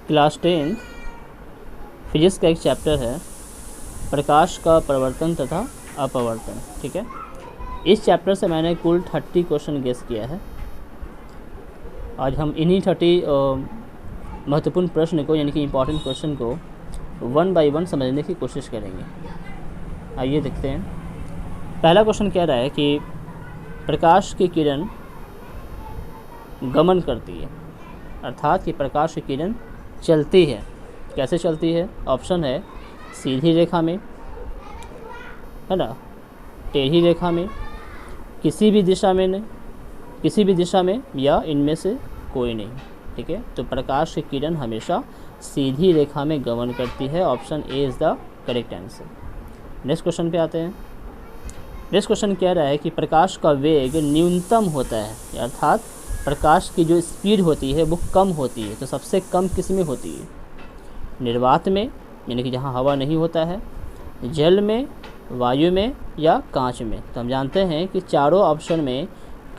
Class 10 physics का एक chapter है प्रकाश का प्रवर्तन तथा अपवर्तन। ठीक है, इस चैप्टर से मैंने कुल 30 क्वेश्चन गेस किया है। आज हम इन्हीं 30 महत्वपूर्ण प्रश्न को यानी कि इम्पॉर्टेंट क्वेश्चन को 1 बाय 1 समझने की कोशिश करेंगे। आइए देखते हैं। पहला क्वेश्चन कह रहा है कि प्रकाश की किरण गमन करती है, अर्थात कि प्रकाश की किरण चलती है। कैसे चलती है? ऑप्शन है सीधी रेखा में, है ना, टेढ़ी रेखा में, किसी भी दिशा में या इनमें से कोई नहीं। ठीक है, तो प्रकाश की किरण हमेशा सीधी रेखा में गमन करती है। Option A is the correct answer. Next question पे आते हैं। नेक्स्ट क्वेश्चन कह रहा है कि प्रकाश का वेग न्यूनतम होता है, अर्थात प्रकाश की जो स्पीड होती है वो कम होती है। तो सबसे कम किस में होती है? निर्वात में, यानी कि जहाँ हवा नहीं होता है, जल में, वायु में या कांच में। तो हम जानते हैं कि चारों ऑप्शन में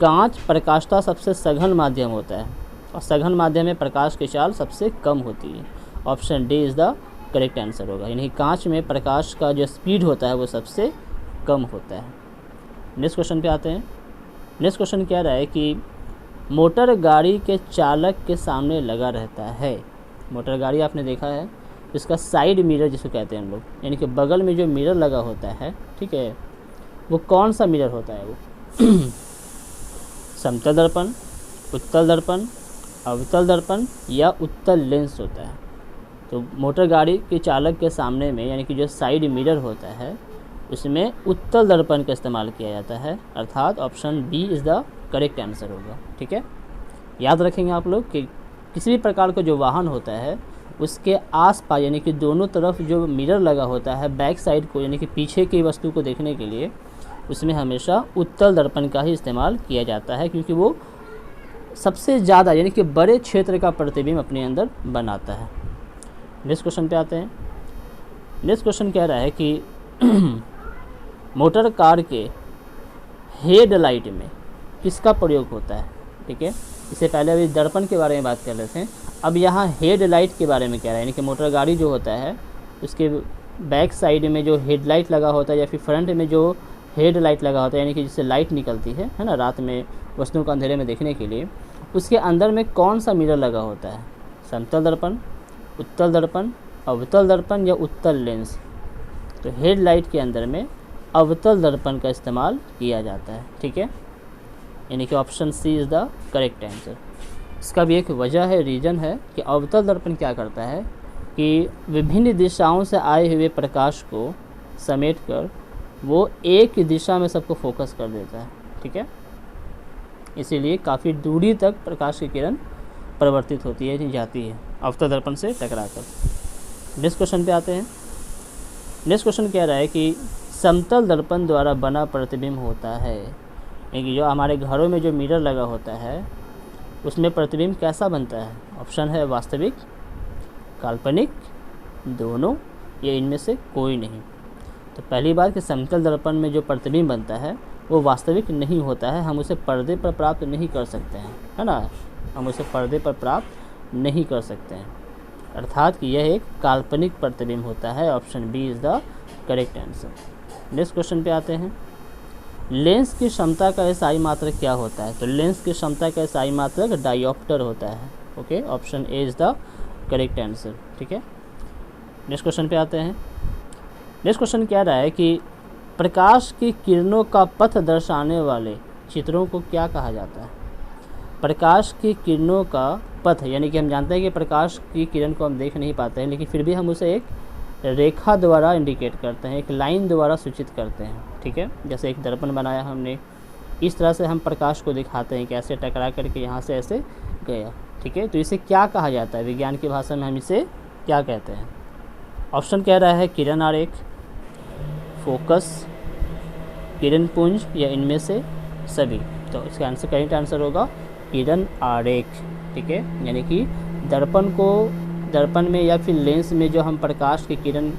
कांच प्रकाशता सबसे सघन माध्यम होता है और सघन माध्यम में प्रकाश की चाल सबसे कम होती है। Option D is the correct answer होगा, यानी कांच में प्रकाश का जो स्पीड होता है वो सबसे कम होता है। नेक्स्ट क्वेश्चन पे आते हैं। नेक्स्ट क्वेश्चन कह रहा है कि मोटर गाड़ी के चालक के सामने लगा रहता है। मोटर गाड़ी आपने देखा है, इसका साइड मिरर जिसको कहते हैं हम लोग, यानी कि बगल में जो मिरर लगा होता है, ठीक है, वो कौन सा मिरर होता है? वो समतल दर्पण, उत्तल दर्पण, अवतल दर्पण या उत्तल लेंस होता है। तो मोटर गाड़ी के चालक के सामने में, यानी कि जो साइड मिरर होता है, उसमें उत्तल दर्पण का इस्तेमाल किया जाता है, अर्थात option B is the correct answer होगा। ठीक है, याद रखेंगे आप लोग कि किसी भी प्रकार का जो वाहन होता है उसके आसपास, यानी कि दोनों तरफ जो मिरर लगा होता है बैक साइड को, यानी कि पीछे की वस्तु को देखने के लिए, उसमें हमेशा उत्तल दर्पण का ही इस्तेमाल किया जाता है, क्योंकि वो सबसे ज़्यादा यानी कि बड़े क्षेत्र का प्रतिबिंब अपने अंदर बनाता है। नेक्स्ट क्वेश्चन पे आते हैं। नेक्स्ट क्वेश्चन कह रहा है कि मोटर कार के हेड लाइट में किसका प्रयोग होता है? ठीक है, इससे पहले अभी दर्पण के बारे में बात कर रहे थे, अब यहाँ हेड लाइट के बारे में कह रहा है, यानी कि मोटर गाड़ी जो होता है उसके बैक साइड में जो हेडलाइट लगा होता है या फिर फ्रंट में जो हेड लाइट लगा होता है, यानी कि जिससे लाइट निकलती है ना, रात में वस्तुओं को अंधेरे में देखने के लिए, उसके अंदर में कौन सा मिरर लगा होता है? समतल दर्पण, उत्तल दर्पण, अवतल दर्पण या उत्तल लेंस? तो हेड लाइट के अंदर में अवतल दर्पण का इस्तेमाल किया जाता है। ठीक है, यानी कि option C is the correct answer. इसका भी एक वजह है, रीज़न है कि अवतल दर्पण क्या करता है कि विभिन्न दिशाओं से आए हुए प्रकाश को समेटकर वो एक दिशा में सबको फोकस कर देता है। ठीक है, इसीलिए काफ़ी दूरी तक प्रकाश की किरण परिवर्तित होती है, जाती है अवतल दर्पण से टकराकर। नेक्स्ट क्वेश्चन पे आते हैं। नेक्स्ट क्वेश्चन कह रहा है कि समतल दर्पण द्वारा बना प्रतिबिंब होता है, यानी जो हमारे घरों में जो मिरर लगा होता है उसमें प्रतिबिंब कैसा बनता है? ऑप्शन है वास्तविक, काल्पनिक, दोनों या इनमें से कोई नहीं। तो पहली बात कि समतल दर्पण में जो प्रतिबिंब बनता है वो वास्तविक नहीं होता है, हम उसे पर्दे पर प्राप्त नहीं कर सकते हैं, है ना, हम उसे पर्दे पर प्राप्त नहीं कर सकते हैं, अर्थात कि यह एक काल्पनिक प्रतिबिंब होता है। Option B is the correct answer. Next question पे आते हैं। लेंस की क्षमता का एसआई मात्रक क्या होता है? तो लेंस की क्षमता का एसआई मात्रक डायोप्टर होता है। Okay, option A is the correct answer. ठीक है, नेक्स्ट क्वेश्चन पे आते हैं। नेक्स्ट क्वेश्चन कह रहा है कि प्रकाश की किरणों का पथ दर्शाने वाले चित्रों को क्या कहा जाता है? प्रकाश की किरणों का पथ, यानी कि हम जानते हैं कि प्रकाश की किरण को हम देख नहीं पाते हैं, लेकिन फिर भी हम उसे एक रेखा द्वारा इंडिकेट करते हैं, एक लाइन द्वारा सूचित करते हैं। ठीक है, जैसे एक दर्पण बनाया हमने, इस तरह से हम प्रकाश को दिखाते हैं कि ऐसे टकरा करके यहाँ से ऐसे गया। ठीक है, तो इसे क्या कहा जाता है? विज्ञान की भाषा में हम इसे क्या कहते हैं? ऑप्शन कह रहा है किरण आरेख, फोकस, किरण पुंज या इनमें से सभी। तो इसका आंसर करेक्ट आंसर होगा किरण आरेख। ठीक है, यानी कि दर्पण में या फिर लेंस में जो हम प्रकाश की किरण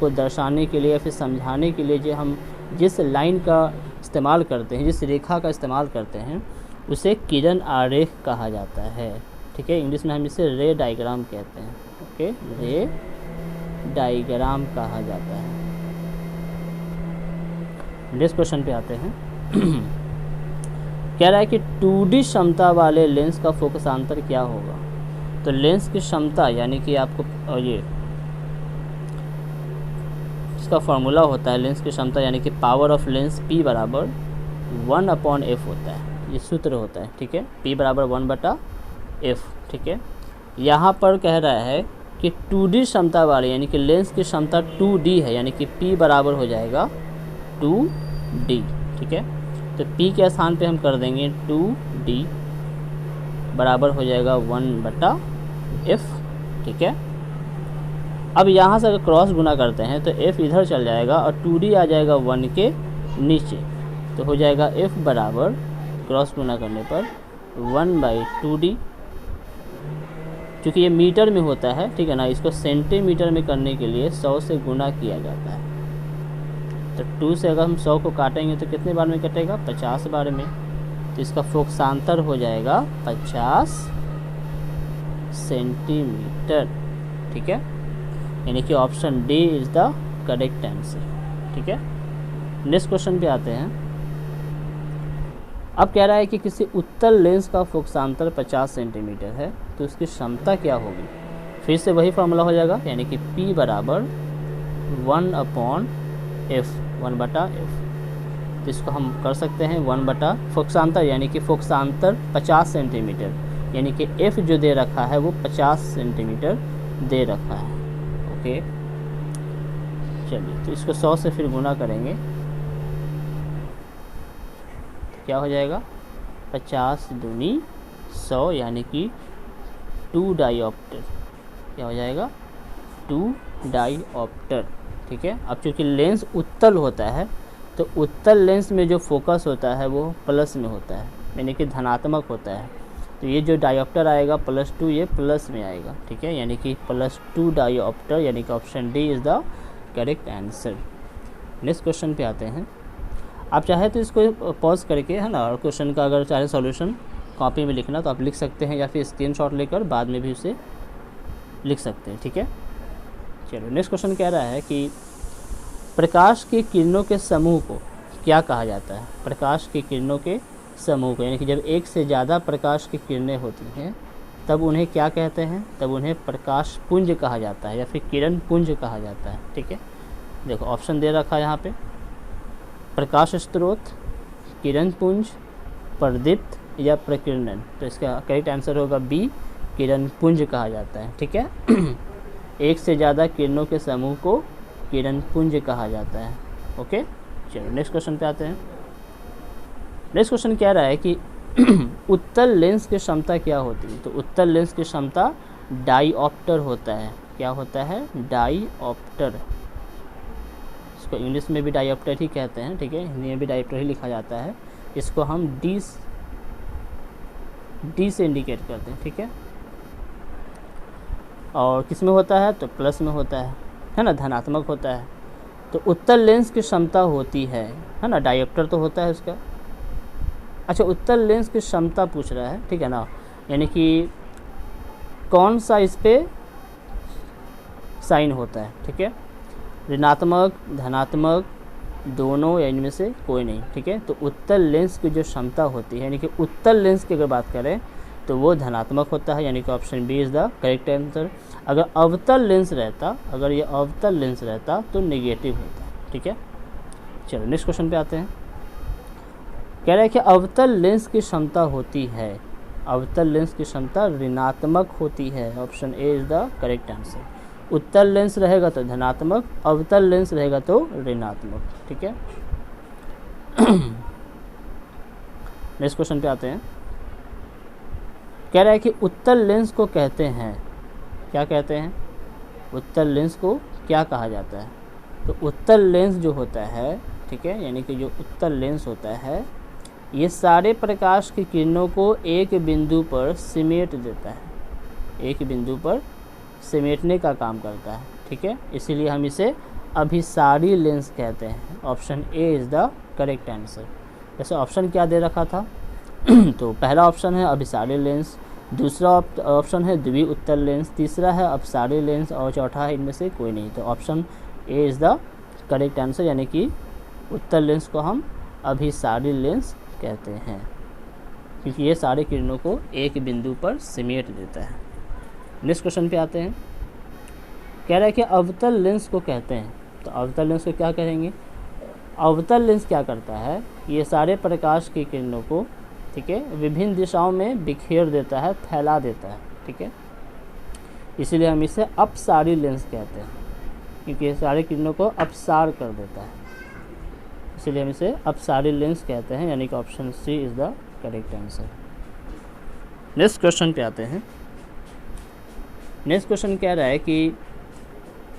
को दर्शाने के लिए या फिर समझाने के लिए जो हम जिस लाइन का इस्तेमाल करते हैं, जिस रेखा का इस्तेमाल करते हैं, उसे किरण आरेख कहा जाता है। ठीक है, इंग्लिश में हम इसे रे डायग्राम कहते हैं। ओके, रे डायग्राम कहा जाता है। नेक्स्ट क्वेश्चन पे आते हैं। कह रहा है कि 2D क्षमता वाले लेंस का फोकसांतर क्या होगा। तो लेंस की क्षमता यानी कि आपको ये इसका फॉर्मूला होता है, लेंस की क्षमता यानी कि पावर ऑफ लेंस P बराबर 1/f होता है, ये सूत्र होता है। ठीक है, P बराबर 1/f। ठीक है, यहाँ पर कह रहा है कि 2D क्षमता वाले यानी कि लेंस की क्षमता 2D है, यानी कि P बराबर हो जाएगा 2D। ठीक है, तो P के स्थान पे हम कर देंगे 2D बराबर हो जाएगा 1/f। ठीक है, अब यहाँ से अगर क्रॉस गुना करते हैं तो f इधर चल जाएगा और 2D आ जाएगा 1 के नीचे, तो हो जाएगा f बराबर क्रॉस गुना करने पर 1/2D। क्योंकि ये मीटर में होता है, ठीक है ना, इसको सेंटीमीटर में करने के लिए 100 से गुना किया जाता है। तो 2 से अगर हम 100 को काटेंगे तो कितने बार में कटेगा, 50 बार में। तो इसका फोकसांतर हो जाएगा 50 सेंटीमीटर। ठीक है, यानी कि option D is the correct answer. ठीक है, नेक्स्ट क्वेश्चन पे आते हैं। अब कह रहा है कि किसी उत्तल लेंस का फोकसांतर 50 सेंटीमीटर है, तो उसकी क्षमता क्या होगी। फिर से वही फॉर्मूला हो जाएगा, यानी कि P बराबर 1/f, 1/f। तो इसको हम कर सकते हैं 1 फोकसांतर यानी कि फोकसांतर 50 सेंटीमीटर, यानी कि f जो दे रखा है वो 50 सेंटीमीटर दे रखा है। ओके, चलिए, तो इसको 100 से फिर गुना करेंगे तो क्या हो जाएगा, 50 दूनी 100 यानी कि 2 डाईऑप्टर। क्या हो जाएगा, 2 डाईऑप्टर। ठीक है, अब चूँकि लेंस उत्तल होता है तो उत्तल लेंस में जो फोकस होता है वो प्लस में होता है, यानी कि धनात्मक होता है। तो ये जो डायोप्टर आएगा +2, ये प्लस में आएगा। ठीक है, यानी कि +2 डायोप्टर, यानी कि option D is the correct answer. Next question पे आते हैं। आप चाहे तो इसको पॉज करके, है ना, और क्वेश्चन का अगर चाहे सॉल्यूशन कॉपी में लिखना तो आप लिख सकते हैं, या फिर स्क्रीनशॉट लेकर बाद में भी उसे लिख सकते हैं। ठीक है, चलो नेक्स्ट क्वेश्चन कह रहा है कि प्रकाश की किरणों के समूह को क्या कहा जाता है। प्रकाश की किरणों के समूह को, यानी कि जब एक से ज़्यादा प्रकाश की किरणें होती हैं तब उन्हें क्या कहते हैं, तब उन्हें प्रकाश पुंज कहा जाता है या फिर किरण पुंज कहा जाता है। ठीक है, देखो ऑप्शन दे रखा है यहाँ पे, प्रकाश स्रोत, किरण पुंज, प्रदीप्त या प्रकीर्णन। तो इसका करेक्ट आंसर होगा बी, किरण पुंज कहा जाता है। ठीक है, एक से ज़्यादा किरणों के समूह को किरण पुंज कहा जाता है। ओके, चलो नेक्स्ट क्वेश्चन पे आते हैं। नेक्स्ट क्वेश्चन कह रहा है कि उत्तल लेंस की क्षमता क्या होती है। तो उत्तल लेंस की क्षमता डाईऑप्टर होता है। क्या होता है, डाईऑप्टर। इसको इंग्लिश में भी डाईऑप्टर ही कहते हैं। ठीक है, हिंदी में भी डाईऑप्टर ही लिखा जाता है। इसको हम डी से इंडिकेट करते हैं। ठीक है, और किस में होता है, तो प्लस में होता है ना, धनात्मक होता है। तो उत्तल लेंस की क्षमता होती है ना, डायोप्टर तो होता है उसका। अच्छा, उत्तल लेंस की क्षमता पूछ रहा है, ठीक है ना, यानी कि कौन सा इस पे साइन होता है। ठीक है, ऋणात्मक, धनात्मक, दोनों या इनमें से कोई नहीं। ठीक है, तो उत्तल लेंस की जो क्षमता होती है, यानी कि उत्तल लेंस की अगर बात करें तो वो धनात्मक होता है, यानी कि option B is the correct answer. अगर अवतल लेंस रहता, अगर ये अवतल लेंस रहता तो नेगेटिव होता। ठीक है, चलो नेक्स्ट क्वेश्चन पे आते हैं। कह रहा है कि अवतल लेंस की क्षमता होती है, अवतल लेंस की क्षमता ऋणात्मक होती है। Option A is the correct answer. उत्तल लेंस रहेगा तो धनात्मक, अवतल लेंस रहेगा तो ऋणात्मक। ठीक है, नेक्स्ट क्वेश्चन पे आते हैं। कह रहा है कि उत्तल लेंस को कहते हैं, क्या कहते हैं, उत्तल लेंस को क्या कहा जाता है। तो उत्तल लेंस जो होता है, ठीक है, यानी कि जो उत्तल लेंस होता है ये सारे प्रकाश की किरणों को एक बिंदु पर सिमेट देता है, एक बिंदु पर सिमेटने का काम करता है। ठीक है, इसीलिए हम इसे अभिसारी लेंस कहते हैं। Option A is the correct answer. जैसे ऑप्शन क्या दे रखा था तो पहला ऑप्शन है अभिसारी लेंस, दूसरा ऑप्शन है द्वि उत्तल लेंस, तीसरा है अपसारी लेंस और चौथा है इनमें से कोई नहीं। तो option A is the correct answer, यानी कि उत्तल लेंस को हम अभिसारी लेंस कहते हैं, क्योंकि ये सारे किरणों को एक बिंदु पर समेट देता है। नेक्स्ट क्वेश्चन पे आते हैं। कह रहा है कि अवतल लेंस को कहते हैं, तो अवतल लेंस को क्या कहेंगे? अवतल लेंस क्या करता है, ये सारे प्रकाश की किरणों को, ठीक है, विभिन्न दिशाओं में बिखेर देता है, फैला देता है, ठीक है, इसीलिए हम इसे अपसारी लेंस कहते हैं, क्योंकि ये सारे किरणों को अपसार कर देता है, इसीलिए हम इसे अपसारी लेंस कहते हैं, यानी कि option C is the correct answer. Next question पे आते हैं। नेक्स्ट क्वेश्चन कह रहा है कि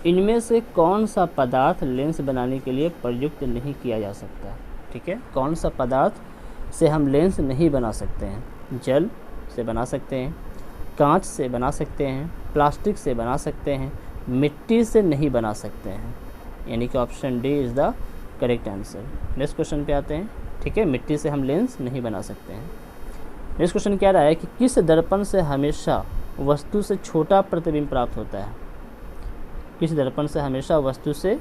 इनमें से कौन सा पदार्थ लेंस बनाने के लिए प्रयुक्त नहीं किया जा सकता, ठीक है, कौन सा पदार्थ से हम लेंस नहीं बना सकते हैं? जल से बना सकते हैं, कांच से बना सकते हैं, प्लास्टिक से बना सकते हैं, मिट्टी से नहीं बना सकते हैं, यानी कि option D is the correct answer. Next question पे आते हैं, ठीक है, मिट्टी से हम लेंस नहीं बना सकते हैं। नेक्स्ट क्वेश्चन कह रहा है कि किस दर्पण से हमेशा वस्तु से छोटा प्रतिबिंब प्राप्त होता है? किस दर्पण से हमेशा वस्तु से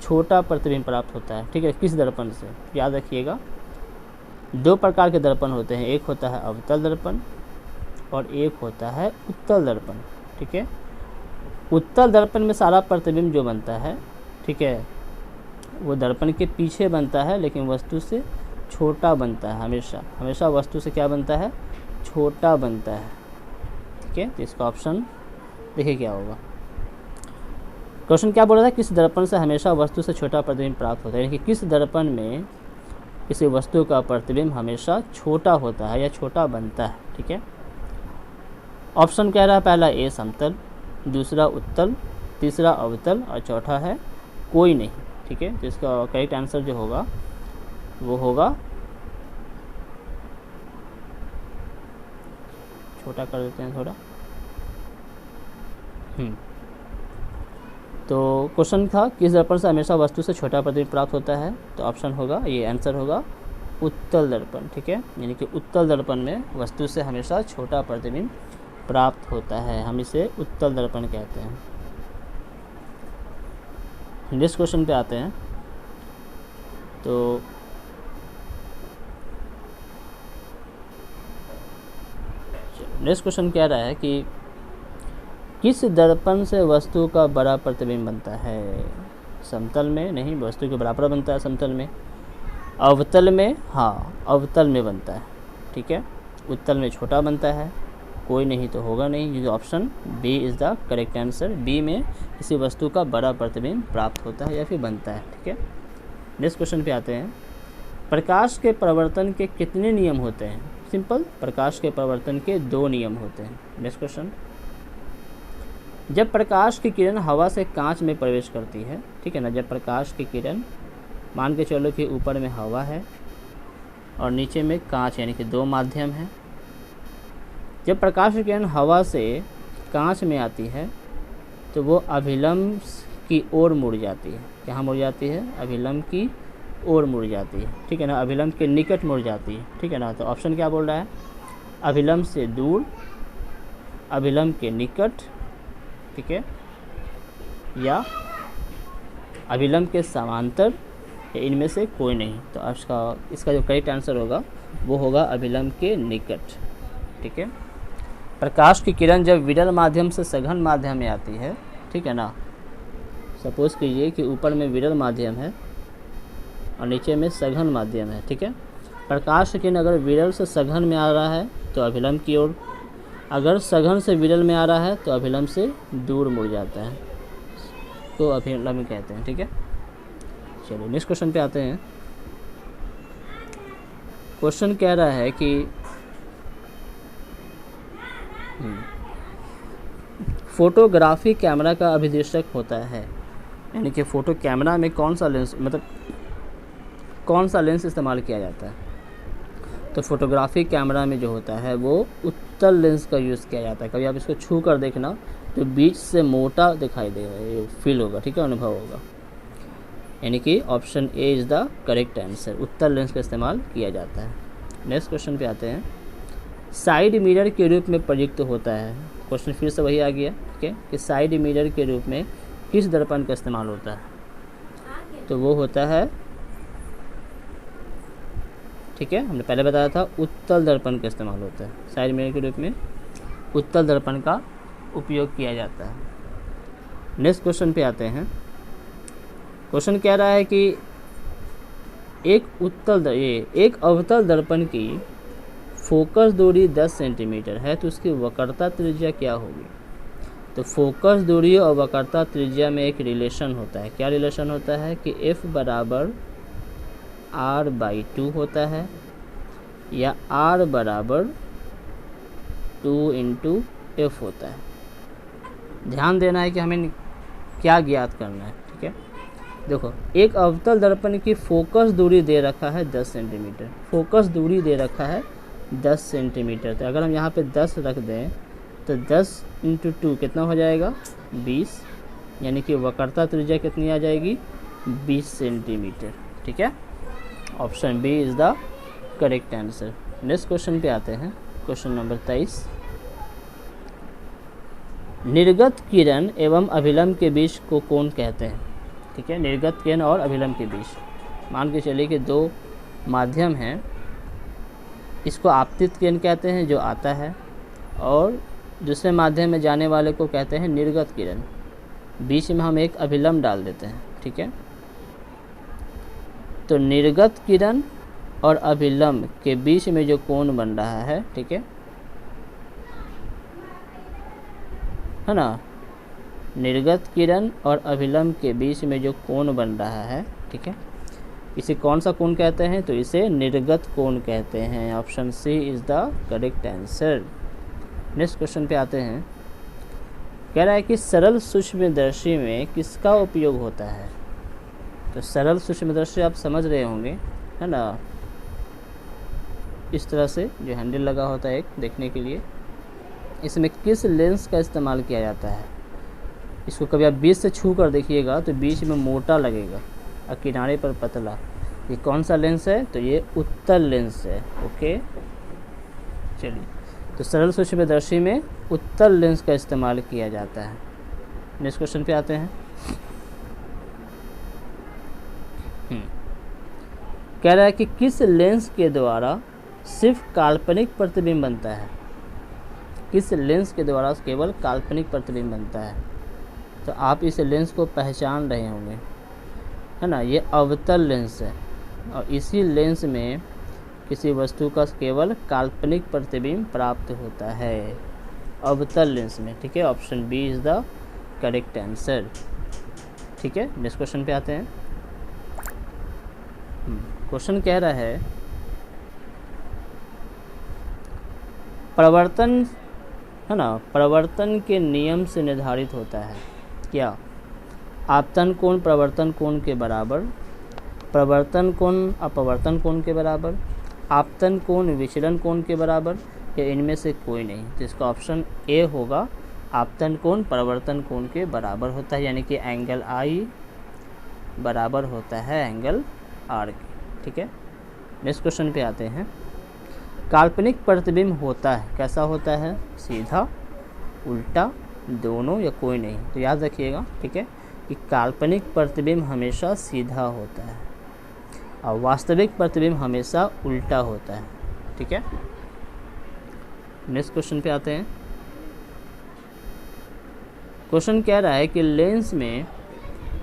छोटा प्रतिबिंब प्राप्त होता है, ठीक है, किस दर्पण से? याद रखिएगा, दो प्रकार के दर्पण होते हैं, एक होता है अवतल दर्पण और एक होता है उत्तल दर्पण, ठीक है। उत्तल दर्पण में सारा प्रतिबिंब जो बनता है, ठीक है, वो दर्पण के पीछे बनता है, लेकिन वस्तु से छोटा बनता है, हमेशा वस्तु से क्या बनता है? छोटा बनता है, ठीक है। तो इसका ऑप्शन देखिए क्या होगा। क्वेश्चन क्या बोल रहा था? किस दर्पण से हमेशा वस्तु से छोटा प्रतिबिंब प्राप्त होता है, यानी कि किस दर्पण में किसी वस्तु का प्रतिबिंब हमेशा छोटा होता है या छोटा बनता है, ठीक है। ऑप्शन कह रहा है पहला ए समतल, दूसरा उत्तल, तीसरा अवतल और चौथा है कोई नहीं, ठीक है। तो इसका करेक्ट आंसर जो होगा वो होगा, छोटा कर देते हैं थोड़ा, तो क्वेश्चन था किस दर्पण से हमेशा वस्तु से छोटा प्रतिबिंब प्राप्त होता है, तो ऑप्शन होगा, ये आंसर होगा उत्तल दर्पण, ठीक है, यानी कि उत्तल दर्पण में वस्तु से हमेशा छोटा प्रतिबिंब प्राप्त होता है, हम इसे उत्तल दर्पण कहते हैं। नेक्स्ट क्वेश्चन पे आते हैं। तो नेक्स्ट क्वेश्चन कह रहा है कि किस दर्पण से वस्तु का बड़ा प्रतिबिंब बनता है? समतल में नहीं, वस्तु के बराबर बनता है समतल में। अवतल में, हाँ अवतल में बनता है, ठीक है। उत्तल में छोटा बनता है, कोई नहीं तो होगा नहीं, क्योंकि option B is the correct answer. B में किसी वस्तु का बड़ा प्रतिबिंब प्राप्त होता है या फिर बनता है, ठीक है। नेक्स्ट क्वेश्चन पे आते हैं। प्रकाश के प्रवर्तन के कितने नियम होते हैं? सिंपल, प्रकाश के प्रवर्तन के 2 नियम होते हैं। नेक्स्ट क्वेश्चन, जब प्रकाश की किरण हवा से कांच में प्रवेश करती है, ठीक है ना, जब प्रकाश की किरण, मान के चलो कि ऊपर में हवा है और नीचे में कांच, यानी कि 2 माध्यम है। जब प्रकाश की किरण हवा से कांच में आती है तो वो अभिलंब की ओर मुड़ जाती है। कहाँ मुड़ जाती है? अभिलंब की ओर मुड़ जाती है, ठीक है ना, अभिलंब के निकट मुड़ जाती है, ठीक है ना। तो ऑप्शन क्या बोल रहा है? अभिलंब से दूर, अभिलंब के निकट, ठीक है, या अभिलंब के समांतर, या इनमें से कोई नहीं। तो इसका जो करेक्ट आंसर होगा वो होगा अभिलंब के निकट, ठीक है। प्रकाश की किरण जब विरल माध्यम से सघन माध्यम में आती है, ठीक है ना, सपोज कीजिए कि ऊपर में विरल माध्यम है और नीचे में सघन माध्यम है, ठीक है। प्रकाश की किरण अगर विरल से सघन में आ रहा है तो अभिलंब की ओर, अगर सघन से विरल में आ रहा है तो अभिलंब से दूर मुड़ जाता है, तो अभिलंब कहते हैं, ठीक है। चलिए नेक्स्ट क्वेश्चन पे आते हैं। क्वेश्चन कह रहा है कि फोटोग्राफी कैमरा का अभिदर्शक होता है, यानी कि फ़ोटो कैमरा में कौन सा लेंस, मतलब कौन सा लेंस इस्तेमाल किया जाता है? तो फोटोग्राफी कैमरा में जो होता है वो उत्तल लेंस का यूज़ किया जाता है। कभी आप इसको छू कर देखना तो बीच से मोटा दिखाई देगा, ये फील होगा, ठीक है, अनुभव होगा, यानी कि option A is the correct answer. उत्तल लेंस का इस्तेमाल किया जाता है। नेक्स्ट क्वेश्चन पे आते हैं। साइड मिरर के रूप में प्रयुक्त होता है। क्वेश्चन फिर से वही आ गया, ठीक है, कि साइड मिरर के रूप में किस दर्पण का इस्तेमाल होता है, तो वो होता है, ठीक है, हमने पहले बताया था उत्तल दर्पण का इस्तेमाल होता है। साइड मिरर के रूप में उत्तल दर्पण का उपयोग किया जाता है। नेक्स्ट क्वेश्चन पे आते हैं। क्वेश्चन कह रहा है कि एक अवतल दर्पण की फोकस दूरी 10 सेंटीमीटर है तो उसकी वक्रता त्रिज्या क्या होगी। तो फोकस दूरी और वक्रता त्रिज्या में एक रिलेशन होता है। क्या रिलेशन होता है कि F बराबर R/2 होता है या R बराबर 2 × F होता है। ध्यान देना है कि हमें क्या ज्ञात करना है, ठीक है। देखो, एक अवतल दर्पण की फोकस दूरी दे रखा है 10 सेंटीमीटर, फोकस दूरी दे रखा है 10 सेंटीमीटर। तो अगर हम यहाँ पे 10 रख दें तो 10 × 2 कितना हो जाएगा, 20, यानी कि वक्रता त्रिज्या कितनी आ जाएगी, 20 सेंटीमीटर, ठीक है। Option B is the correct answer. Next question पे आते हैं, क्वेश्चन नंबर 23। निर्गत किरण एवं अभिलंब के बीच को कोण कहते हैं, ठीक है। निर्गत किरण और अभिलंब के बीच मान के चलिए कि दो माध्यम हैं, इसको आपतित किरण कहते हैं जो आता है, और दूसरे माध्यम में जाने वाले को कहते हैं निर्गत किरण। बीच में हम एक अभिलंब डाल देते हैं, ठीक है। तो निर्गत किरण और अभिलंब के बीच में जो कोण बन रहा है, ठीक है ना, निर्गत किरण और अभिलंब के बीच में जो कोण बन रहा है, ठीक है, इसे कौन सा कोण कहते हैं, तो इसे निर्गत कोण कहते हैं। Option C is the correct answer. Next question पे आते हैं। कह रहा है कि सरल सूक्ष्मदर्शी में किसका उपयोग होता है। तो सरल सूक्ष्मदर्शी आप समझ रहे होंगे, है ना, इस तरह से जो हैंडल लगा होता है एक देखने के लिए। इसमें किस लेंस का इस्तेमाल किया जाता है। इसको कभी आप बीच से छू कर देखिएगा तो बीच में मोटा लगेगा और किनारे पर पतला। ये कौन सा लेंस है, तो ये उत्तल लेंस है। ओके, चलिए, तो सरल सूक्ष्मदर्शी में उत्तल लेंस का इस्तेमाल किया जाता है। नेक्स्ट क्वेश्चन पे आते हैं। कह रहा है कि किस लेंस के द्वारा सिर्फ काल्पनिक प्रतिबिंब बनता है। किस लेंस के द्वारा केवल काल्पनिक प्रतिबिंब बनता है। तो आप इस लेंस को पहचान रहे होंगे, है ना, ये अवतल लेंस है और इसी लेंस में किसी वस्तु का केवल काल्पनिक प्रतिबिंब प्राप्त होता है, अवतल लेंस में, ठीक है। Option B is the correct answer, ठीक है। नेक्स्ट क्वेश्चन पे आते हैं। क्वेश्चन कह रहा है प्रवर्तन, है ना, प्रवर्तन के नियम से निर्धारित होता है क्या। आपतन कोण प्रवर्तन कोण के बराबर, प्रवर्तन कोण अपवर्तन कोण के बराबर, आपतन कोण विचलन कोण के बराबर, या इनमें से कोई नहीं। तो इसका ऑप्शन ए होगा, आपतन कोण प्रवर्तन कोण के बराबर होता है, यानी कि एंगल आई बराबर होता है एंगल आर के, ठीक है। नेक्स्ट क्वेश्चन पे आते हैं। काल्पनिक प्रतिबिंब होता है, कैसा होता है, सीधा, उल्टा, दोनों, या कोई नहीं। तो याद रखिएगा, ठीक है, कि काल्पनिक प्रतिबिंब हमेशा सीधा होता है और वास्तविक प्रतिबिंब हमेशा उल्टा होता है, ठीक है। नेक्स्ट क्वेश्चन पे आते हैं। क्वेश्चन कह रहा है कि लेंस में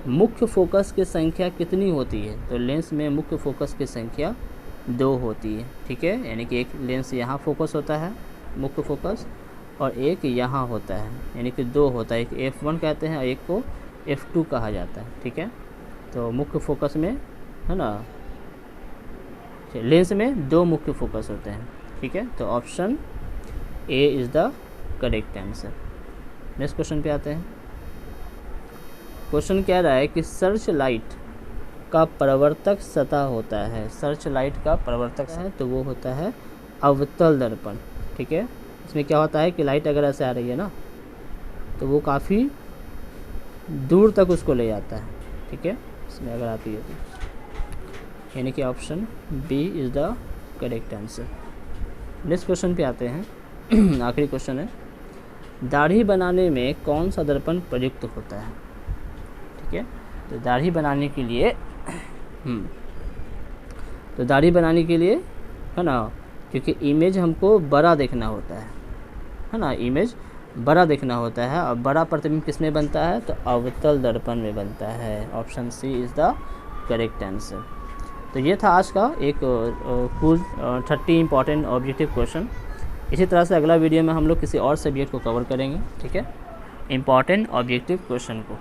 मुख्य फोकस की संख्या कितनी होती है। तो लेंस में मुख्य फोकस की संख्या 2 होती है, ठीक है, यानी कि एक लेंस यहाँ फोकस होता है मुख्य फोकस और एक यहाँ होता है, यानी कि 2 होता है। एक F1 कहते हैं और एक को F2 कहा जाता है, ठीक है। तो मुख्य फोकस में, है ना, लेंस में 2 मुख्य फोकस होते हैं, ठीक है। तो option A is the correct answer. Next question पे आते हैं। क्वेश्चन कह रहा है कि सर्च लाइट का प्रवर्तक सतह होता है। सर्च लाइट का प्रवर्तक है तो वो होता है अवतल दर्पण, ठीक है। इसमें क्या होता है कि लाइट अगर ऐसे आ रही है ना तो वो काफ़ी दूर तक उसको ले जाता है, ठीक है, इसमें अगर आती है तो, यानी कि option B is the correct answer. Next question पे आते हैं। आखिरी क्वेश्चन है, दाढ़ी बनाने में कौन सा दर्पण प्रयुक्त होता है? ठीक है, तो दाढ़ी बनाने के लिए तो दाढ़ी बनाने के लिए है ना, क्योंकि इमेज हमको बड़ा देखना होता है ना, इमेज बड़ा देखना होता है, और बड़ा प्रतिबिंब किस में बनता है? तो अवतल दर्पण में बनता है। Option C is the correct answer. तो ये था आज का एक कुल 30 इंपॉर्टेंट ऑब्जेक्टिव क्वेश्चन। इसी तरह से अगला वीडियो में हम लोग किसी और सब्जेक्ट को कवर करेंगे, ठीक है, इंपॉर्टेंट ऑब्जेक्टिव क्वेश्चन को।